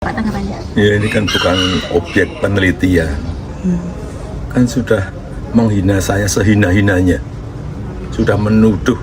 Pak tanggapannya? Ya ini kan bukan objek penelitian, kan sudah menghina saya sehina-hinanya, sudah menuduh.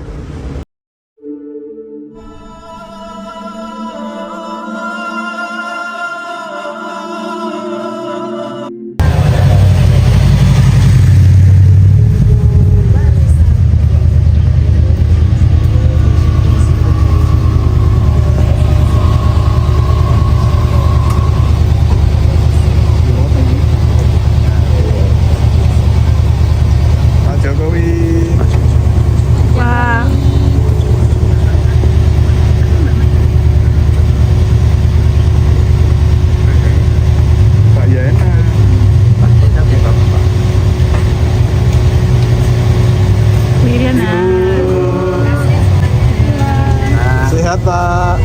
Sehat Pak.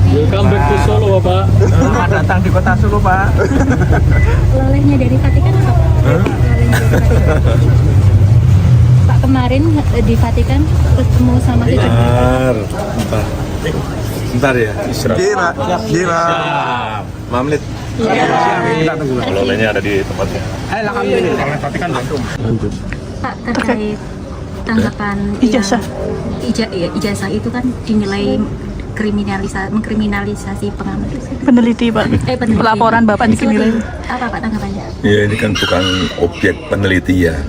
Welcome back to Solo Pak. Selamat datang di kota Solo Pak. Lolehnya dari Vatikan apa? Lolehnya dari Vatikan. Pak kemarin di Vatikan ketemu sama Bentar ya, Gila, gila. 5 menit. Lolenya ada di tempatnya. Pak terkait tanggapan Ijazah. Ijazah itu kan dinilai mengkriminalisasi pengamat Peneliti Pak. peneliti. Laporan Bapak Itu dinilai. apa Pak tanggapannya? Ya ini kan bukan objek penelitian,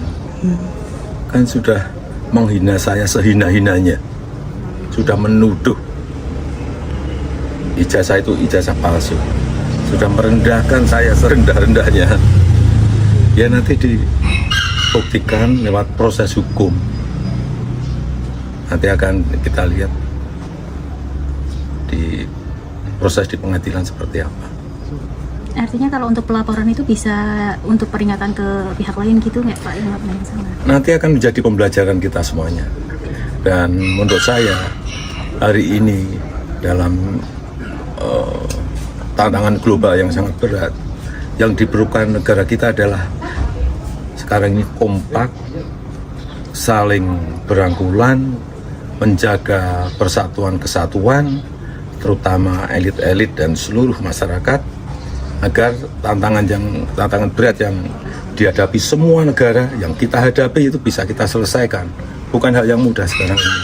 kan sudah menghina saya sehina-hinanya, sudah menuduh ijazah itu ijazah palsu, sudah merendahkan saya serendah-rendahnya. Ya nanti dibuktikan lewat proses hukum. Nanti akan kita lihat di proses di pengadilan seperti apa. Artinya kalau untuk pelaporan itu bisa untuk peringatan ke pihak lain gitu nggak Pak? Yang sama. Nanti akan menjadi pembelajaran kita semuanya. Dan menurut saya hari ini dalam tantangan global yang sangat berat, yang diperlukan negara kita adalah sekarang ini kompak, saling berangkulan, menjaga persatuan kesatuan, terutama elit-elit dan seluruh masyarakat, agar tantangan berat yang dihadapi semua negara yang kita hadapi itu bisa kita selesaikan. Bukan hal yang mudah sekarang ini.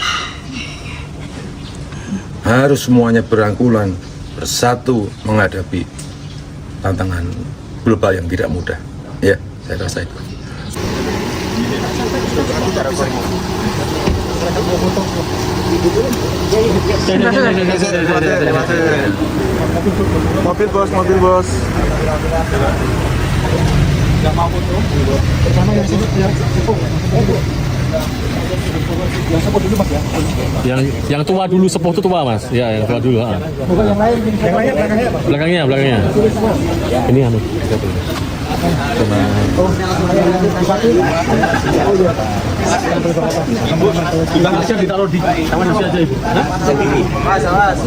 Harus semuanya berangkulan, bersatu menghadapi tantangan global yang tidak mudah. Ya, saya rasa itu. Mobil bos, mobil bos. Yang tua dulu, sepuh itu tua Mas. Ya, yang tua dulu. Belakangnya. Ini anu. Bisa ditaruh di taman aja Ibu. Awas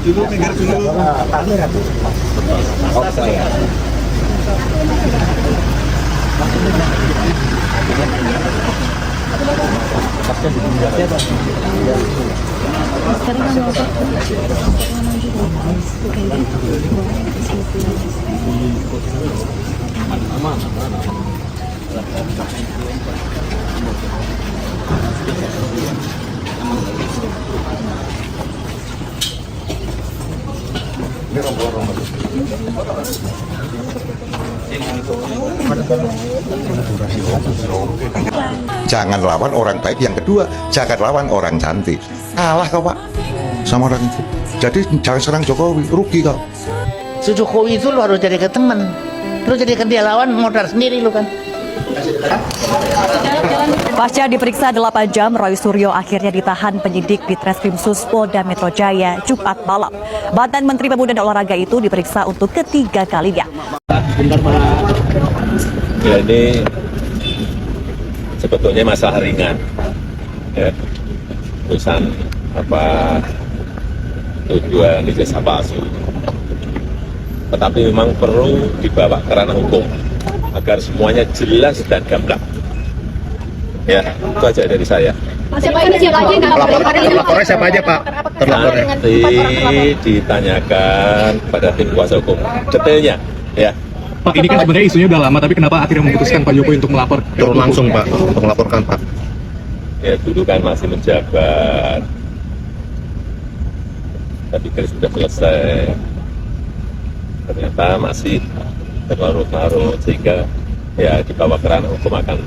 dulu, minggir dulu. Jangan lawan orang baik. Yang kedua, jangan lawan orang cantik. Kalah kau Pak sama orang itu. Jadi jangan serang Jokowi, rugi kau. Jokowi itu lu harus jadikan teman. Lu jadikan dia lawan, modal sendiri lu kan. Pasca diperiksa 8 jam, Roy Suryo akhirnya ditahan penyidik di Treskrimsus Polda Metro Jaya Jumat malam. Mantan Menteri Pemuda dan Olahraga itu diperiksa untuk ketiga kalinya. Ya ini sebetulnya masalah ringan. Ya, urusan tujuan ijazah palsu. Tetapi memang perlu dibawa ke ranah hukum agar semuanya jelas dan gamblang. Ya, itu aja dari saya. Siapa ini siapa aja yang Terlapornya siapa aja Pak? Terlapornya. Nanti ditanyakan kepada tim kuasa hukum detailnya, ya. Pak, ini kan sebenarnya isunya udah lama, tapi kenapa akhirnya memutuskan Pak Jokowi untuk melapor? Turun langsung Pak untuk melaporkan Pak. Ya dulu kan masih menjabat, tapi kan sudah selesai. Ternyata masih berlarut-larut sehingga ya dibawa ke ranah hukum akan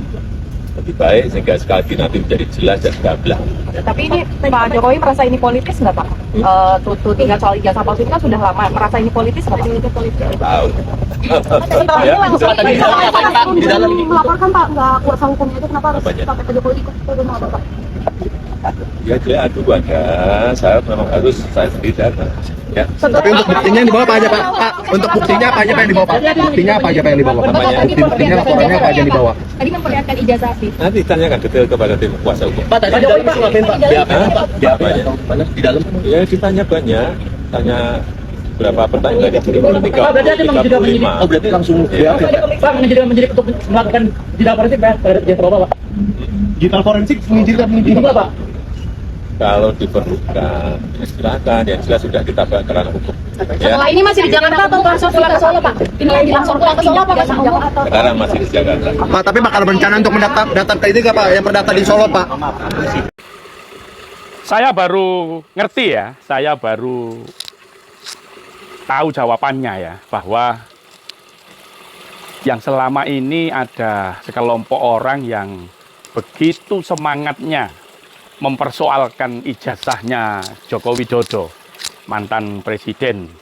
lebih baik sehingga sekali lagi nanti menjadi jelas dan gamblang. Tapi ini Pak Jokowi merasa ini politis nggak Pak? Tinggal soal ijazah palsu itu kan sudah lama. Merasa ini politis nggak Pak? Tahu. Ini langsung di dalam ini. melaporkan Pak, nggak kuasa hukumnya itu kenapa harus Apanya? Pak Jokowi ikut turun apa Pak? Ya dia aduan kan, saya memang harus saya sendiri datang. Ya. Tapi untuk buktinya yang dibawa apa aja Pak? Pak, untuk buktinya apa aja Pak yang dibawa Pak? Buktinya apa aja Pak yang dibawa Pak? Buktinya laporannya apa aja yang dibawa? Tadi memperlihatkan ijazah sih. Nanti tanyakan detail kepada tim kuasa hukum. Pak, tadi di dalam itu ngapain Pak? Di apanya? Mana? Di dalam? Ya ditanya banyak, tanya berapa pertanyaan tadi? Pak, berarti ada memang tidak menjadi, oh berarti langsung Ya. Pak menjadi untuk melakukan digital forensik Pak terhadap yang terbawa Pak. Digital forensik mengizinkan Pak. Kalau diperlukan, ya silakan. Yang jelas sudah kita bawa ke ranah hukum. Ya. Setelah ini masih di Jakarta atau langsung pulang ke Solo Pak? Ini langsung pulang ke Solo apa Pak? Sekarang masih di Jakarta. Pak, tapi bakal berencana untuk datang ke ini nggak Pak? Yang perdata di Solo Pak? Saya baru ngerti ya, saya baru tahu jawabannya ya, bahwa yang selama ini ada sekelompok orang yang begitu semangatnya mempersoalkan ijazahnya Joko Widodo, mantan Presiden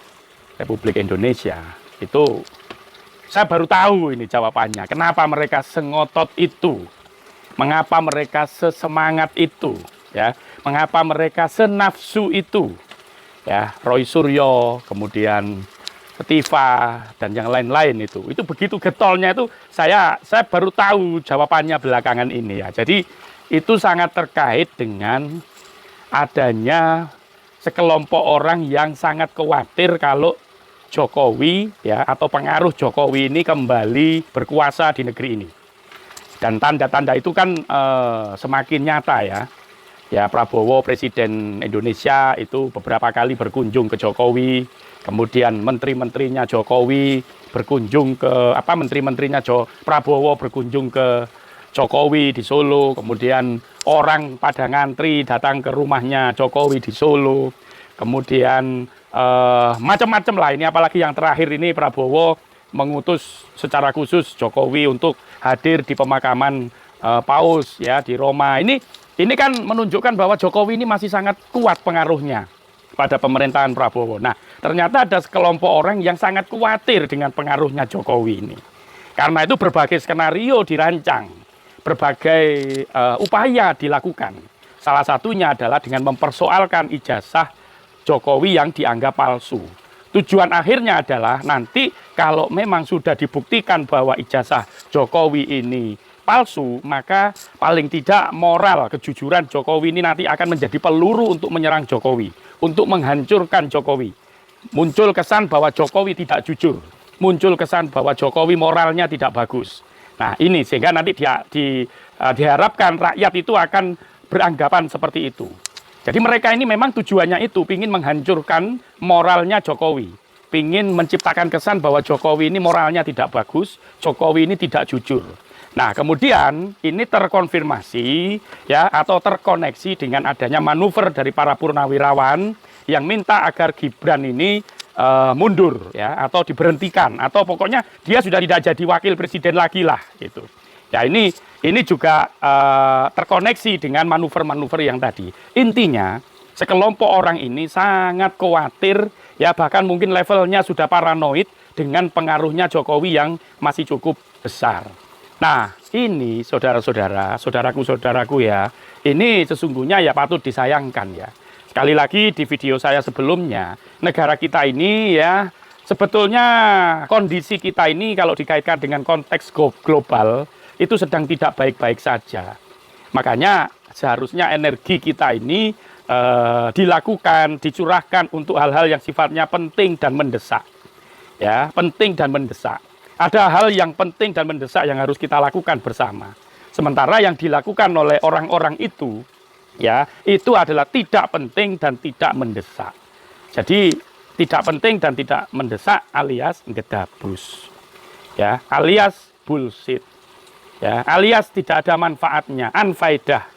Republik Indonesia. Itu saya baru tahu ini jawabannya. Kenapa mereka sengotot itu? Mengapa mereka sesemangat itu? Ya, mengapa mereka senafsu itu? Ya, Roy Suryo, kemudian Setiva dan yang lain-lain itu begitu getolnya itu saya baru tahu jawabannya belakangan ini ya. Jadi itu sangat terkait dengan adanya sekelompok orang yang sangat khawatir kalau Jokowi ya atau pengaruh Jokowi ini kembali berkuasa di negeri ini. Dan tanda-tanda itu kan semakin nyata ya. Ya, Prabowo Presiden Indonesia itu beberapa kali berkunjung ke Jokowi, kemudian menteri-menterinya Jokowi berkunjung ke menteri-menterinya Prabowo berkunjung ke Jokowi di Solo, kemudian orang pada ngantri datang ke rumahnya Jokowi di Solo, kemudian macam-macam lah ini, apalagi yang terakhir ini Prabowo mengutus secara khusus Jokowi untuk hadir di pemakaman Paus ya di Roma. Ini kan menunjukkan bahwa Jokowi ini masih sangat kuat pengaruhnya pada pemerintahan Prabowo. Nah, ternyata ada sekelompok orang yang sangat khawatir dengan pengaruhnya Jokowi ini. Karena itu berbagai skenario dirancang, berbagai upaya dilakukan. Salah satunya adalah dengan mempersoalkan ijazah Jokowi yang dianggap palsu. Tujuan akhirnya adalah nanti kalau memang sudah dibuktikan bahwa ijazah Jokowi ini palsu, maka paling tidak moral kejujuran Jokowi ini nanti akan menjadi peluru untuk menyerang Jokowi, untuk menghancurkan Jokowi. Muncul kesan bahwa Jokowi tidak jujur, muncul kesan bahwa Jokowi moralnya tidak bagus. Nah ini sehingga nanti diharapkan rakyat itu akan beranggapan seperti itu. Jadi mereka ini memang tujuannya itu, ingin menghancurkan moralnya Jokowi, ingin menciptakan kesan bahwa Jokowi ini moralnya tidak bagus, Jokowi ini tidak jujur. Nah kemudian ini terkonfirmasi ya atau terkoneksi dengan adanya manuver dari para purnawirawan yang minta agar Gibran ini mundur ya atau diberhentikan atau pokoknya dia sudah tidak jadi wakil presiden lagi lah gitu. Ya ini juga terkoneksi dengan manuver-manuver yang tadi. Intinya sekelompok orang ini sangat khawatir ya bahkan mungkin levelnya sudah paranoid dengan pengaruhnya Jokowi yang masih cukup besar. Nah ini saudara-saudara, saudaraku ya, ini sesungguhnya ya patut disayangkan ya. Sekali lagi di video saya sebelumnya, negara kita ini ya sebetulnya kondisi kita ini kalau dikaitkan dengan konteks global itu sedang tidak baik-baik saja. Makanya seharusnya energi kita ini dilakukan, dicurahkan untuk hal-hal yang sifatnya penting dan mendesak. Ya, penting dan mendesak. Ada hal yang penting dan mendesak yang harus kita lakukan bersama. Sementara yang dilakukan oleh orang-orang itu ya, itu adalah tidak penting dan tidak mendesak. Jadi tidak penting dan tidak mendesak alias ngedabus, ya, alias bullshit, ya, alias tidak ada manfaatnya, unfaedah.